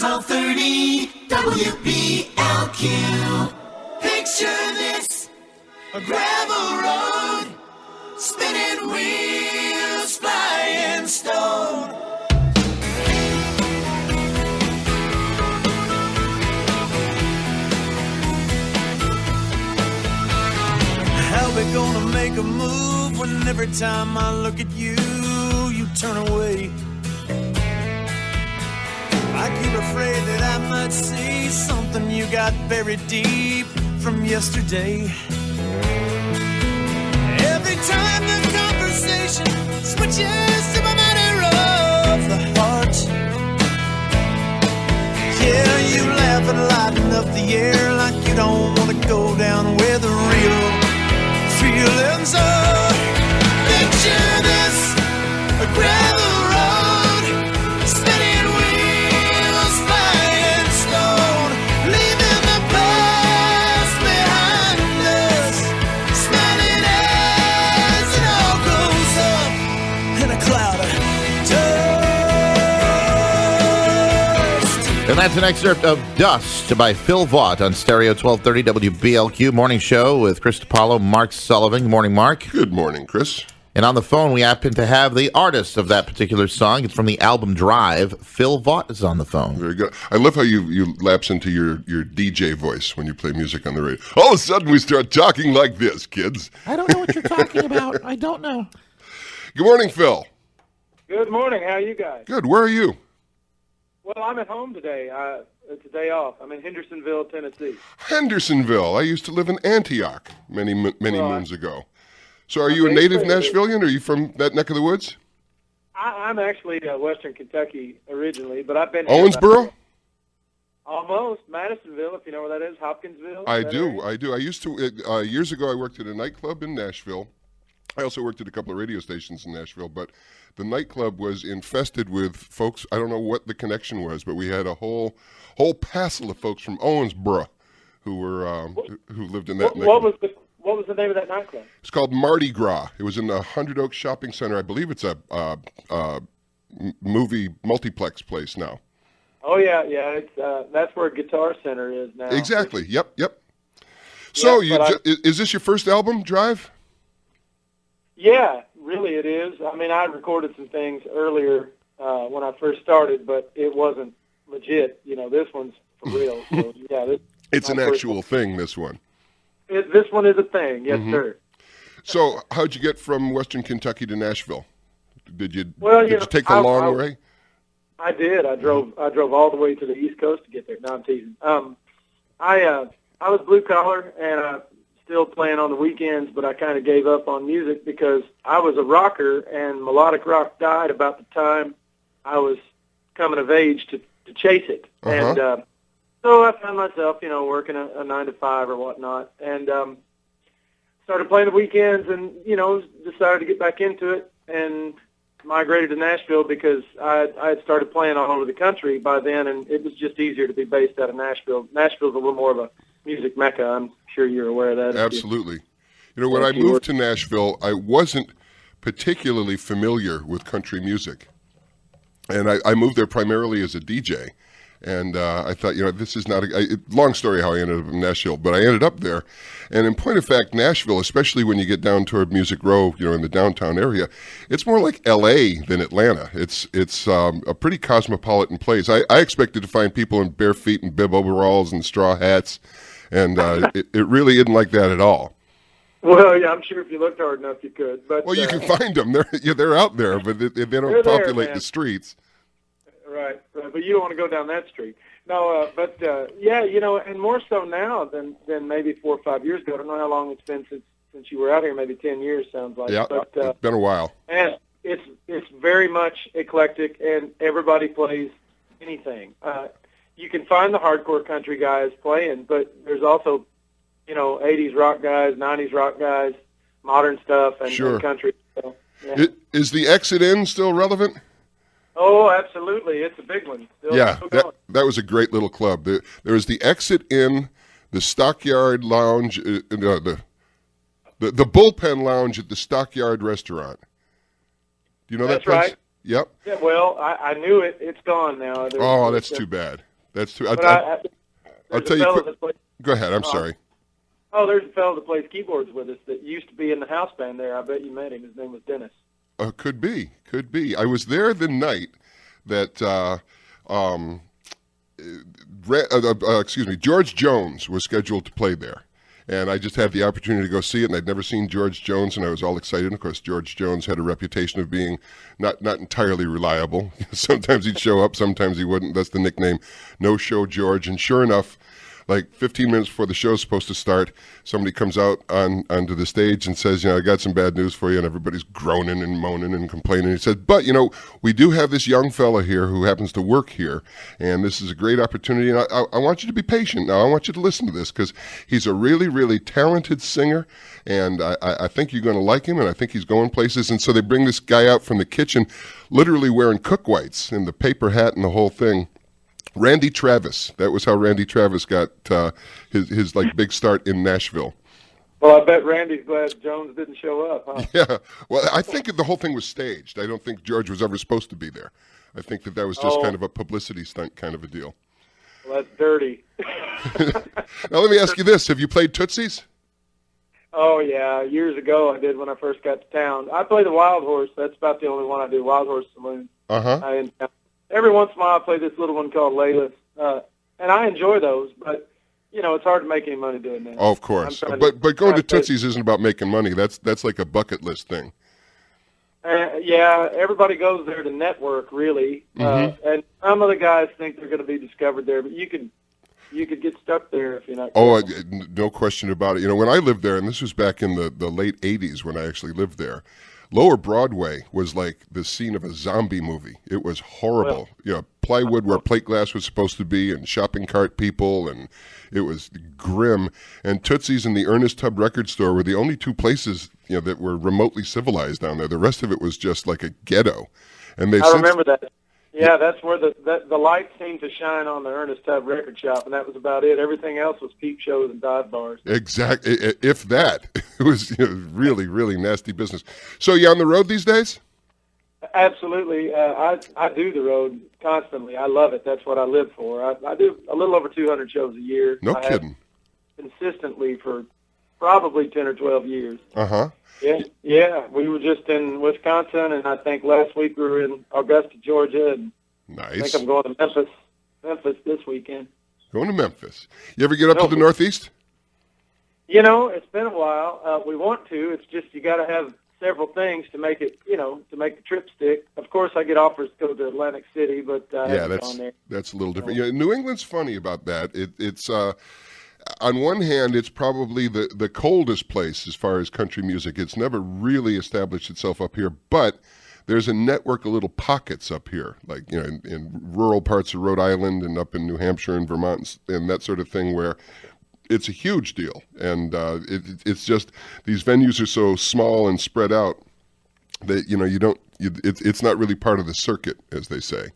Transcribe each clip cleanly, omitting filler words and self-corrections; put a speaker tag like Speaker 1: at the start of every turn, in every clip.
Speaker 1: 1230 WBLQ. Picture this, a gravel road, spinning wheels, flying stone.
Speaker 2: How we gonna make a move when every time I look at you, you turn away? I keep afraid that I might see something you got buried deep from yesterday. Every time the conversation switches to my matter of the heart, yeah, you laugh and lighten up the air like you don't want to go down where the real feelings are. Picture this, a gravel road, spinning wheels, flying stone, leaving the past behind us, smiling as it all goes up in a cloud of dust.
Speaker 3: And that's an excerpt of Dust by Phil Vaught on Stereo 1230 WBLQ Morning Show with Chris DiPaola, Mark Sullivan. Good morning, Mark.
Speaker 4: Good morning, Chris.
Speaker 3: And on the phone, we happen to have the artist of that particular song. It's from the album Drive. Phil Vaught is on the phone.
Speaker 4: Very good. I love how you lapse into your DJ voice when you play music on the radio. All of a sudden, we start talking like this, kids.
Speaker 3: I don't know what you're talking about. I don't know.
Speaker 4: Good morning, Phil.
Speaker 5: Good morning. How are you guys?
Speaker 4: Good. Where are you?
Speaker 5: Well, I'm at home today. It's a day off. I'm in Hendersonville, Tennessee.
Speaker 4: Hendersonville. I used to live in Antioch many moons ago. So are you a
Speaker 5: Okay,
Speaker 4: native
Speaker 5: so-
Speaker 4: Nashvilleian? Are you from that neck of the woods?
Speaker 5: I'm actually Western Kentucky originally, but I've been here
Speaker 4: Owensboro?
Speaker 5: almost Madisonville, if you know where that is, Hopkinsville.
Speaker 4: I
Speaker 5: that
Speaker 4: do.
Speaker 5: area.
Speaker 4: I do. I used to, years ago, I worked at a nightclub in Nashville. I also worked at a couple of radio stations in Nashville, but the nightclub was infested with folks. I don't know what the connection was, but we had a whole passel of folks from Owensboro who were who lived in that
Speaker 5: What
Speaker 4: neighborhood.
Speaker 5: what was the name of that nightclub?
Speaker 4: It's called Mardi Gras. It was in the 100 Oaks Shopping Center. I believe it's a movie multiplex place now.
Speaker 5: Oh yeah. It's that's where Guitar Center is now.
Speaker 4: Exactly. Yep. So is this your first album, Drive?
Speaker 5: Yeah, really it is. I mean, I recorded some things earlier when I first started, but it wasn't legit. You know, this one's for real. So yeah,
Speaker 4: It's an
Speaker 5: my first
Speaker 4: actual thing, this one.
Speaker 5: This one is a thing, yes, sir.
Speaker 4: So how'd you get from Western Kentucky to Nashville? Did you take the
Speaker 5: I-
Speaker 4: long way?
Speaker 5: I did. I drove all the way to the East Coast to get there. No, I'm teasing. I was blue collar and still playing on the weekends, but I kind of gave up on music because I was a rocker and melodic rock died about the time I was coming of age to chase it. And so I found myself, working a 9 to 5 or whatnot, and started playing the weekends, and decided to get back into it, and migrated to Nashville because I had started playing all over the country by then, and it was just easier to be based out of Nashville. Nashville's a little more of a music mecca. I'm sure you're aware of that.
Speaker 4: Absolutely. When I moved to Nashville, I wasn't particularly familiar with country music, and I moved there primarily as a DJ. And I thought, this is not long story how I ended up in Nashville, but I ended up there. And in point of fact, Nashville, especially when you get down toward Music Row, in the downtown area, it's more like L.A. than Atlanta. It's a pretty cosmopolitan place. I expected to find people in bare feet and bib overalls and straw hats, and it really isn't like that at all.
Speaker 5: Well, yeah, I'm sure if you looked hard enough, you could. But
Speaker 4: well, you can find them. They're out there, but they don't populate the streets.
Speaker 5: Right, but you don't want to go down that street. No, but and more so now than maybe 4 or 5 years ago. I don't know how long it's been since you were out here. Maybe 10 years sounds like.
Speaker 4: Yeah,
Speaker 5: but,
Speaker 4: it's been a while.
Speaker 5: And it's very much eclectic, and everybody plays anything. You can find the hardcore country guys playing, but there's also 80s rock guys, 90s rock guys, modern stuff, and country. So, yeah.
Speaker 4: Is the Exit In still relevant?
Speaker 5: Oh, absolutely. It's a big one. Still
Speaker 4: that was a great little club. There was the Exit In, the Stockyard Lounge, the Bullpen Lounge at the Stockyard Restaurant. Do you know that place?
Speaker 5: That's right.
Speaker 4: Yep.
Speaker 5: Yeah, well, I knew it. It's gone now.
Speaker 4: That's too bad. That's true.
Speaker 5: But
Speaker 4: I'll
Speaker 5: there's
Speaker 4: tell
Speaker 5: a
Speaker 4: you
Speaker 5: fellow
Speaker 4: quick.
Speaker 5: that plays,
Speaker 4: Go ahead. I'm sorry.
Speaker 5: there's a fellow that plays keyboards with us that used to be in the house band there. I bet you met him. His name was Dennis.
Speaker 4: Could be. I was there the night that George Jones was scheduled to play there. And I just had the opportunity to go see it, and I'd never seen George Jones, and I was all excited. Of course, George Jones had a reputation of being not entirely reliable. Sometimes he'd show up, sometimes he wouldn't. That's the nickname, No Show George. And sure enough, like 15 minutes before the show's supposed to start, somebody comes out onto the stage and says, I got some bad news for you, and everybody's groaning and moaning and complaining. He said, but, we do have this young fella here who happens to work here, and this is a great opportunity, and I want you to be patient. Now, I want you to listen to this, because he's a really, really talented singer, and I think you're going to like him, and I think he's going places. And so they bring this guy out from the kitchen, literally wearing cook whites and the paper hat and the whole thing. Randy Travis. That was how Randy Travis got his big start in Nashville.
Speaker 5: Well, I bet Randy's glad Jones didn't show up, huh?
Speaker 4: Yeah. Well, I think the whole thing was staged. I don't think George was ever supposed to be there. I think that was just kind of a publicity stunt kind of a deal.
Speaker 5: Well, that's dirty.
Speaker 4: Now, let me ask you this. Have you played Tootsie's?
Speaker 5: Oh, yeah. Years ago I did when I first got to town. I play the Wild Horse. That's about the only one I do, Wild Horse Saloon.
Speaker 4: Uh-huh.
Speaker 5: Every once in a while I play this little one called Layla's, and I enjoy those, but, it's hard to make any money doing that.
Speaker 4: Oh, of course. But going to Tootsie's isn't about making money. That's like a bucket list thing.
Speaker 5: Yeah, everybody goes there to network, really, and some of the guys think they're going to be discovered there, but you could get stuck there if you're not careful.
Speaker 4: No question about it. When I lived there, and this was back in the late 80s when I actually lived there, Lower Broadway was like the scene of a zombie movie. It was horrible. Plywood where plate glass was supposed to be, and shopping cart people, and it was grim. And Tootsie's and the Ernest Tubb record store were the only two places that were remotely civilized down there. The rest of it was just like a ghetto. And
Speaker 5: I remember that. Yeah, that's where the light seemed to shine on the Ernest Tubb record shop, and that was about it. Everything else was peep shows and dive bars.
Speaker 4: Exactly. If that. It was really, really nasty business. So you on the road these days?
Speaker 5: Absolutely. I do the road constantly. I love it. That's what I live for. I do a little over 200 shows a year.
Speaker 4: No kidding.
Speaker 5: Consistently for probably 10 or 12 years.
Speaker 4: Uh-huh.
Speaker 5: Yeah. We were just in Wisconsin, and I think last week we were in Augusta, Georgia. And
Speaker 4: nice.
Speaker 5: I think I'm going to Memphis this weekend.
Speaker 4: Going to Memphis. You ever get up to the Northeast?
Speaker 5: It's been a while. We want to. It's just you got to have several things to make it, to make the trip stick. Of course, I get offers to go to Atlantic City, but
Speaker 4: that's a little different. New England's funny about that. It's on one hand, it's probably the coldest place as far as country music. It's never really established itself up here, but there's a network of little pockets up here, like in rural parts of Rhode Island and up in New Hampshire and Vermont and that sort of thing, where it's a huge deal. And it's just these venues are so small and spread out that it's not really part of the circuit, as they say.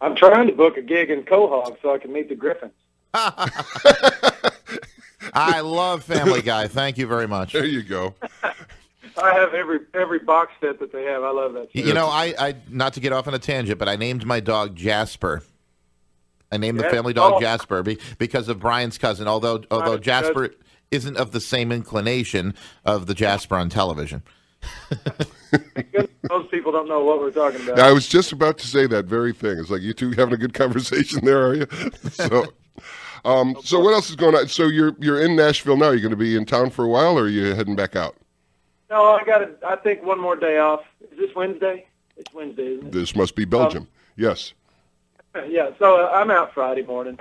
Speaker 5: I'm trying to book a gig in Quahog so I can meet the Griffins.
Speaker 3: I love Family Guy. Thank you very much.
Speaker 4: There you go.
Speaker 5: I have every box set that they have. I love that.
Speaker 3: I not to get off on a tangent, but I named my dog Jasper. I named the family dog Jasper because of Brian's cousin. Although Jasper isn't of the same inclination of the Jasper on television.
Speaker 5: Most people don't know what we're talking about.
Speaker 4: Now, I was just about to say that very thing. It's like, you two having a good conversation there, are you? So what else is going on? So you're in Nashville now. You're going to be in town for a while, or are you heading back out?
Speaker 5: No, I think one more day off. Is this Wednesday? It's Wednesday, isn't it?
Speaker 4: This must be Belgium. Yes.
Speaker 5: Yeah, so I'm out Friday morning,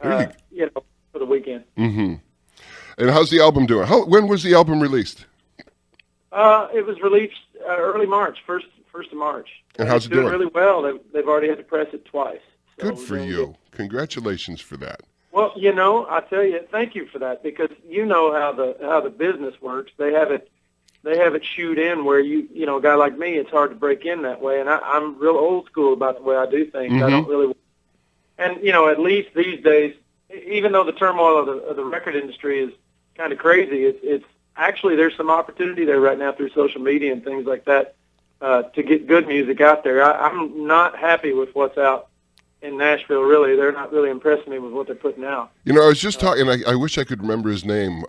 Speaker 5: for the weekend.
Speaker 4: Mm-hmm. And how's the album doing? When was the album released?
Speaker 5: It was released early March, 1st of March.
Speaker 4: And how's it doing?
Speaker 5: Really well. They've already had to press it twice. So
Speaker 4: good for you. Congratulations for that.
Speaker 5: Well, I tell you, thank you for that, because how the business works. They have it shoot in where a guy like me, it's hard to break in that way. And I'm real old school about the way I do things.
Speaker 4: Mm-hmm.
Speaker 5: I don't really, and at least these days, even though the turmoil of the record industry is kind of crazy, it's actually there's some opportunity there right now through social media and things like that to get good music out there. I'm not happy with what's out in Nashville. Really, they're not really impressing me with what they're putting out.
Speaker 4: You know, I was just talking. I wish I could remember his name.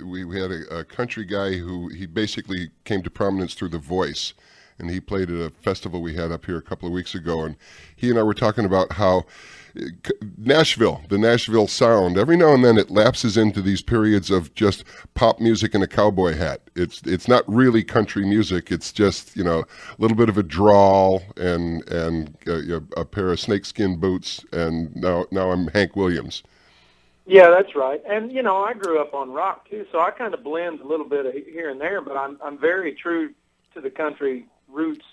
Speaker 4: We had a country guy who he basically came to prominence through The Voice, and he played at a festival we had up here a couple of weeks ago. And he and I were talking about how Nashville, the Nashville sound, every now and then it lapses into these periods of just pop music and a cowboy hat. It's not really country music. It's just, a little bit of a drawl and a pair of snakeskin boots, and now I'm Hank Williams.
Speaker 5: Yeah, that's right. And I grew up on rock too, so I kind of blend a little bit of here and there. But I'm very true to the country roots.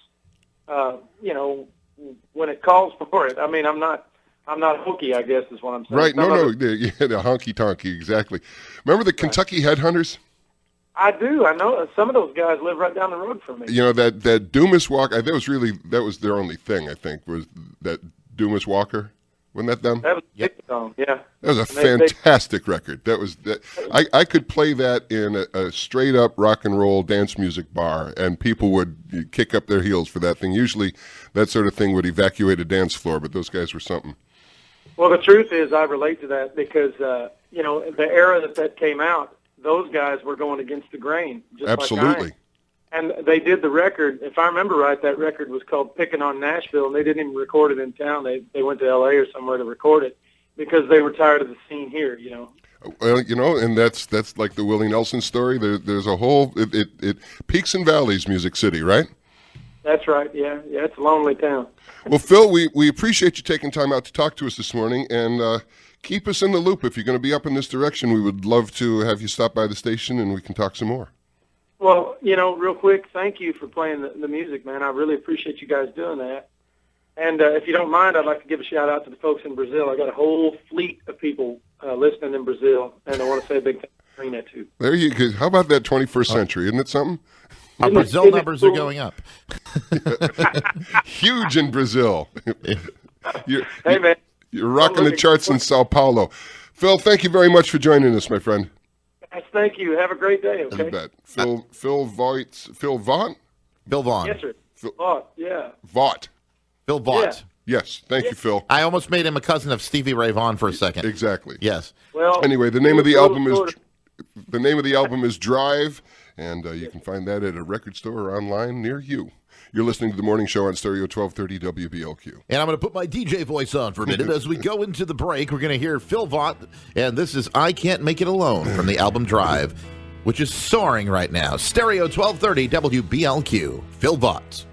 Speaker 5: When it calls for it. I mean, I'm not hokey, I guess is what I'm saying.
Speaker 4: Right, the honky-tonky, exactly. Remember the Kentucky Headhunters?
Speaker 5: I do. I know some of those guys live right down the road from me.
Speaker 4: That Dumas Walker, that was their only thing, I think, was that Dumas Walker. Wasn't that them?
Speaker 5: That was a big song, yeah.
Speaker 4: That was a fantastic record. I could play that in a straight-up rock and roll dance music bar, and people would kick up their heels for that thing. Usually that sort of thing would evacuate a dance floor, but those guys were something.
Speaker 5: Well, the truth is I relate to that because, the era that came out, those guys were going against the grain. Just
Speaker 4: Absolutely.
Speaker 5: Like I am. And they did the record. If I remember right, that record was called Pickin' on Nashville, and they didn't even record it in town. They went to L.A. or somewhere to record it because they were tired of the scene here,
Speaker 4: Well, and that's like the Willie Nelson story. There's a whole it peaks and valleys, Music City, right?
Speaker 5: That's right. Yeah, it's a lonely town.
Speaker 4: Well, Phil, we appreciate you taking time out to talk to us this morning, and keep us in the loop. If you're going to be up in this direction, we would love to have you stop by the station, and we can talk some more.
Speaker 5: Well, real quick, thank you for playing the music, man. I really appreciate you guys doing that. And if you don't mind, I'd like to give a shout-out to the folks in Brazil. I got a whole fleet of people listening in Brazil, and I want to say a big thank you for that, too.
Speaker 4: There you go. How about that 21st century? Isn't it something?
Speaker 3: Our Brazil numbers are going up.
Speaker 4: Huge in Brazil.
Speaker 5: Hey, man.
Speaker 4: You're rocking the charts in Sao Paulo. Phil, thank you very much for joining us, my friend.
Speaker 5: Thank you. Have a great day, okay?
Speaker 4: You bet. Phil Vaught?
Speaker 3: Bill Vaughn.
Speaker 5: Yes, sir. Vaught, yeah.
Speaker 4: Vaught.
Speaker 3: Phil Vaught.
Speaker 5: Yeah.
Speaker 4: Yes, thank you, Phil.
Speaker 3: I almost made him a cousin of Stevie Ray Vaughan for a second.
Speaker 4: Exactly.
Speaker 3: Yes.
Speaker 5: Well,
Speaker 4: anyway, the name of the album is Drive, and you can find that at a record store or online near you. You're listening to The Morning Show on Stereo 1230 WBLQ.
Speaker 3: And I'm going to put my DJ voice on for a minute. As we go into the break, we're going to hear Phil Vaught, and this is I Can't Make It Alone from the album Drive, which is soaring right now. Stereo 1230 WBLQ. Phil Vaught.